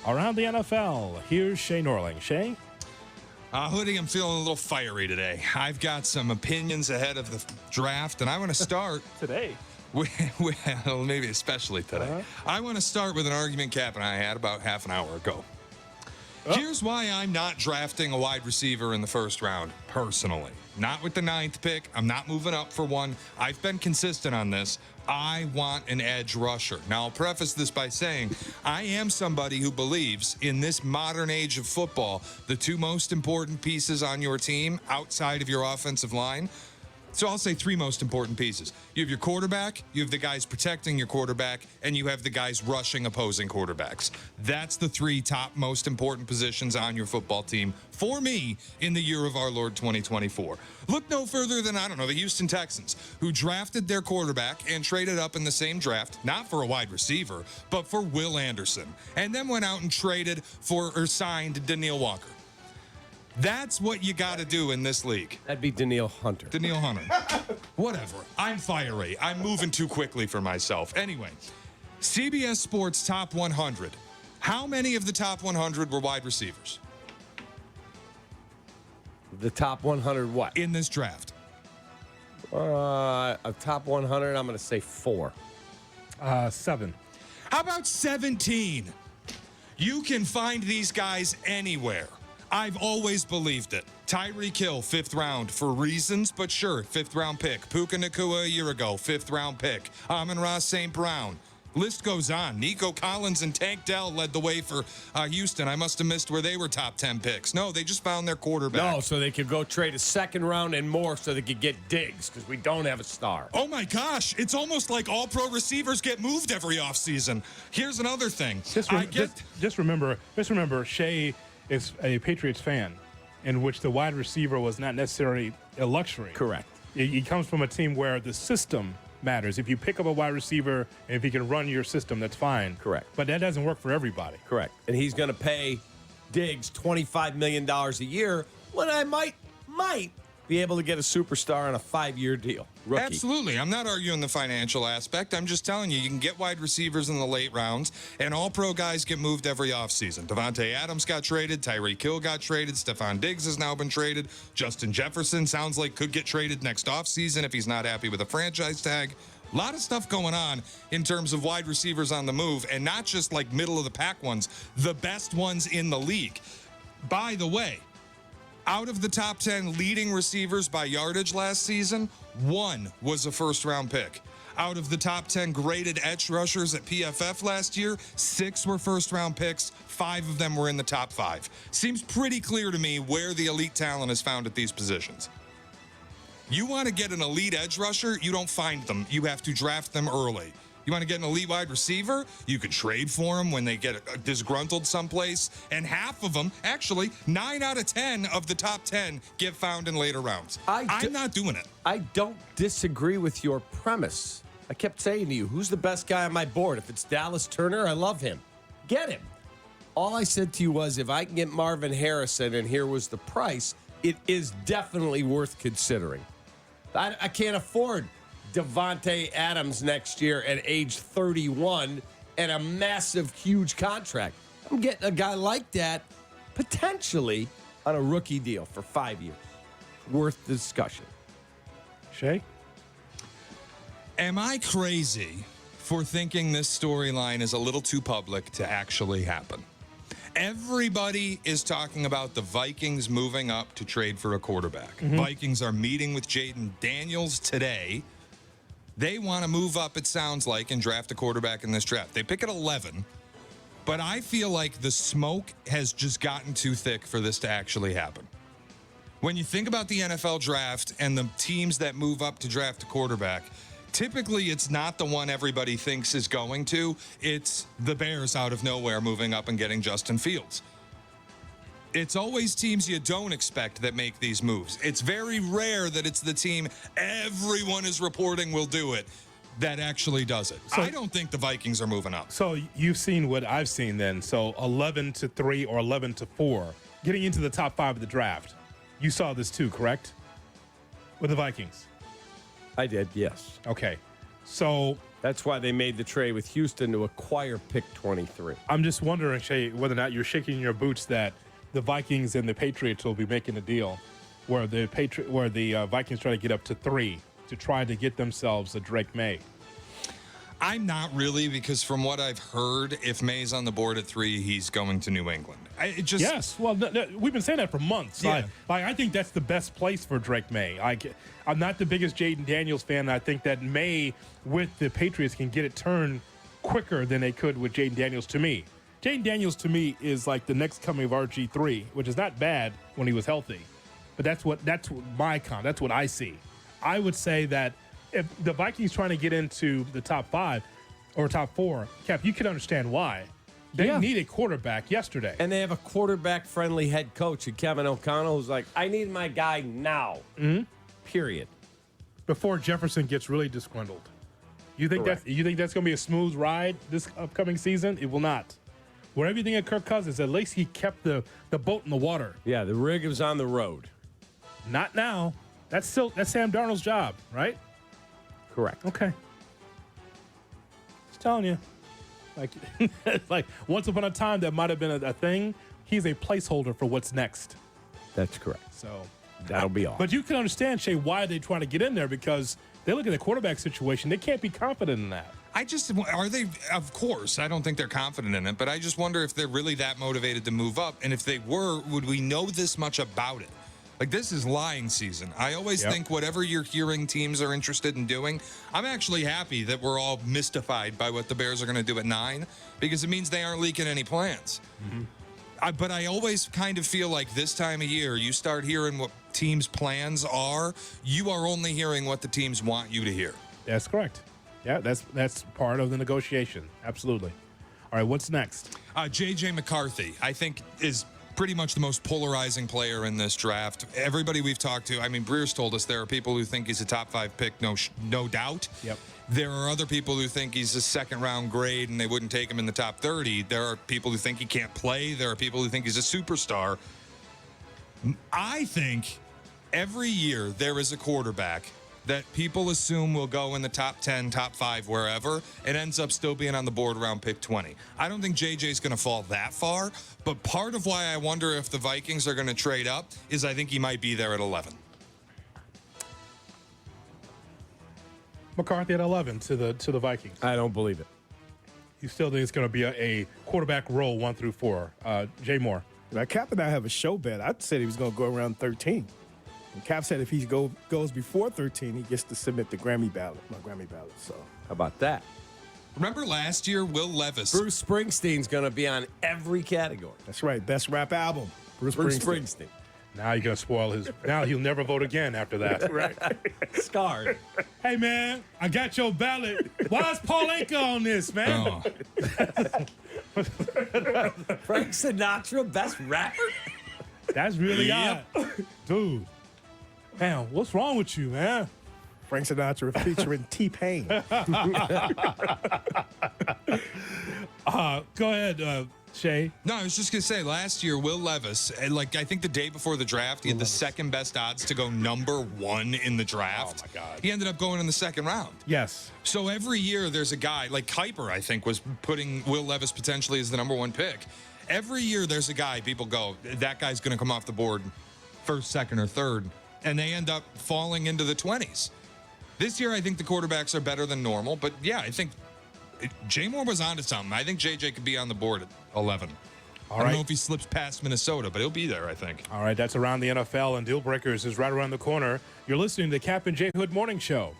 around the NFL. Here's Shea Norling. Shea? Hoodie, I'm feeling a little fiery today. I've got some opinions ahead of the draft, and I want to start Today. well, maybe especially today. I want to start with an argument Cap and I had about half an hour ago. Here's why I'm not drafting a wide receiver in the first round, personally. Not with the 9th pick. I'm not moving up for one. I've been consistent on this. I want an edge rusher. Now, I'll preface this by saying I am somebody who believes in this modern age of football, the two most important pieces on your team outside of your offensive line. So I'll say three most important pieces. You have your quarterback, you have the guys protecting your quarterback, and you have the guys rushing opposing quarterbacks. That's the three top most important positions on your football team for me in the year of our Lord 2024. Look no further than, the Houston Texans, who drafted their quarterback and traded up in the same draft, not for a wide receiver, but for Will Anderson, and then went out and traded for or signed Danielle Walker. That's what you got to do in this league. That'd be Danielle Hunter. Danielle Hunter. Whatever. I'm fiery. I'm moving too quickly for myself. Anyway, CBS Sports Top 100. How many of the top 100 were wide receivers? The top 100 what? In this draft. A top 100, I'm going to say 4. 7. How about 17? You can find these guys anywhere. I've always believed it. Tyreek Hill, 5th round for reasons, but sure, 5th round pick. Puka Nacua a year ago, 5th round pick. Amon-Ra St. Brown. List goes on. Nico Collins and Tank Dell led the way for Houston. I must have missed where they were top 10 picks. No, they just found their quarterback. No, so they could go trade a 2nd round and more so they could get Diggs because we don't have a star. Oh, my gosh. It's almost like all pro receivers get moved every offseason. Here's another thing. Just remember, Shea is a Patriots fan in which the wide receiver was not necessarily a luxury. Correct. He comes from a team where the system matters. If you pick up a wide receiver and if he can run your system, that's fine. Correct. But that doesn't work for everybody. Correct. And he's going to pay Diggs $25 million a year when I might be able to get a superstar on a 5-year deal. Rookie. Absolutely. I'm not arguing the financial aspect. I'm just telling you can get wide receivers in the late rounds, and all-pro guys get moved every offseason. Devontae Adams got traded. Tyreek Hill got traded. Stephon Diggs has now been traded. Justin Jefferson sounds like could get traded next offseason if he's not happy with a franchise tag. A lot of stuff going on in terms of wide receivers on the move, and not just like middle-of-the-pack ones, the best ones in the league. By the way, out of the top 10 leading receivers by yardage last season, 1 was a first-round pick. Out of the top 10 graded edge rushers at PFF last year, 6 were first-round picks. 5 of them were in the top 5. Seems pretty clear to me where the elite talent is found at these positions. You want to get an elite edge rusher, you don't find them. You have to draft them early. You want to get an elite wide receiver? You can trade for them when they get disgruntled someplace. And half of them, actually, 9 out of 10 of the top 10 get found in later rounds. I'm not doing it. I don't disagree with your premise. I kept saying to you, who's the best guy on my board? If it's Dallas Turner, I love him. Get him. All I said to you was, if I can get Marvin Harrison and here was the price, it is definitely worth considering. I can't afford Devontae Adams next year at age 31 and a massive, huge contract. I'm getting a guy like that potentially on a rookie deal for 5 years. Worth the discussion. Shea? Am I crazy for thinking this storyline is a little too public to actually happen? Everybody is talking about the Vikings moving up to trade for a quarterback. Vikings are meeting with Jaden Daniels today. They want to move up, it sounds like, and draft a quarterback in this draft. They pick at 11, but I feel like the smoke has just gotten too thick for this to actually happen. When you think about the NFL draft and the teams that move up to draft a quarterback, typically it's not the one everybody thinks is going to. It's the Bears out of nowhere moving up and getting Justin Fields. It's always teams you don't expect that make these moves. It's very rare that it's the team everyone is reporting will do it that actually does it. So, I don't think the Vikings are moving up. So you've seen what I've seen then. So 11-3 or 11-4, getting into the top 5 of the draft. You saw this too, correct? With the Vikings. I did, yes. Okay. So That's why they made the trade with Houston to acquire pick 23. I'm just wondering, Shea, whether or not you're shaking your boots that the Vikings and the Patriots will be making a deal where the Vikings try to get up to 3 to try to get themselves a Drake May. I'm not really, because from what I've heard, if May's on the board at 3, he's going to New England. Yes, well, we've been saying that for months. Yeah. I think that's the best place for Drake May. I'm not the biggest Jaden Daniels fan. I think that May with the Patriots can get it turned quicker than they could with Jaden Daniels to me. Jaden Daniels to me is like the next coming of RG3, which is not bad when he was healthy. But that's what I see. I would say that if the Vikings trying to get into the top 5 or top 4, Cap, you can understand why. They need a quarterback yesterday. And they have a quarterback-friendly head coach, Kevin O'Connell, who's like, I need my guy now. Mm-hmm. Period. Before Jefferson gets really disgruntled. You think that's going to be a smooth ride this upcoming season? It will not. Whatever you think of Kirk Cousins, at least he kept the boat in the water. Yeah, the rig was on the road. Not now. That's Sam Darnold's job, right? Correct. Okay. Just telling you. Like once upon a time that might have been a thing. He's a placeholder for what's next. That's correct. So that'll be all. But you can understand, Shea, why they trying to get in there, because they look at the quarterback situation. They can't be confident in that. Are they? Of course, I don't think they're confident in it, but I just wonder if they're really that motivated to move up. And if they were, would we know this much about it? Like, this is lying season. I always think whatever you're hearing teams are interested in doing, I'm actually happy that we're all mystified by what the Bears are going to do at 9, because it means they aren't leaking any plans. Mm-hmm. But I always kind of feel like this time of year, you start hearing what teams' plans are, you are only hearing what the teams want you to hear. That's correct. Yeah, that's part of the negotiation. Absolutely. All right, what's next? JJ McCarthy, I think, is pretty much the most polarizing player in this draft. Everybody we've talked to, I mean, Breer's told us there are people who think he's a top 5 pick, no doubt. Yep. There are other people who think he's a second-round grade and they wouldn't take him in the top 30. There are people who think he can't play. There are people who think he's a superstar. I think every year there is a quarterback that people assume will go in the top 10, top 5, wherever, and ends up still being on the board around pick 20. I don't think JJ's going to fall that far, but part of why I wonder if the Vikings are going to trade up is I think he might be there at 11. McCarthy at 11 to the Vikings. I don't believe it. You still think it's going to be a quarterback roll 1 through 4? Jay Moore. Now, Cap and I have a show bet. I said he was going to go around 13. And Cap said if he goes before 13, he gets to submit my Grammy ballot. So How about that? Remember last year, Will Levis? Bruce Springsteen's going to be on every category. that's right. Best rap album. Bruce Springsteen. Now you're going to spoil his. Now he'll never vote again after that. Right. Scarred. Hey, man, I got your ballot. Why is Paul Anka on this, man? Oh. Frank Sinatra, best rapper? That's really Yep. odd. Dude. Damn, what's wrong with you, man? Frank Sinatra featuring T-Pain. Go ahead, Shea. No, I was just going to say, last year, Will Levis, I think the day before the draft, he had the second best odds to go number 1 in the draft. Oh, my God. He ended up going in the second round. Yes. So every year there's a guy, like Kuiper, I think, was putting Will Levis potentially as the number 1 pick. Every year there's a guy, people go, that guy's going to come off the board first, second, or third, and they end up falling into the 20s. This year, I think the quarterbacks are better than normal, but yeah, I think Jay Moore was onto something. I think JJ could be on the board at 11. I don't know if he slips past Minnesota, but he'll be there, I think. All right, that's around the NFL, and Deal Breakers is right around the corner. You're listening to the Cap and J Hood Morning Show.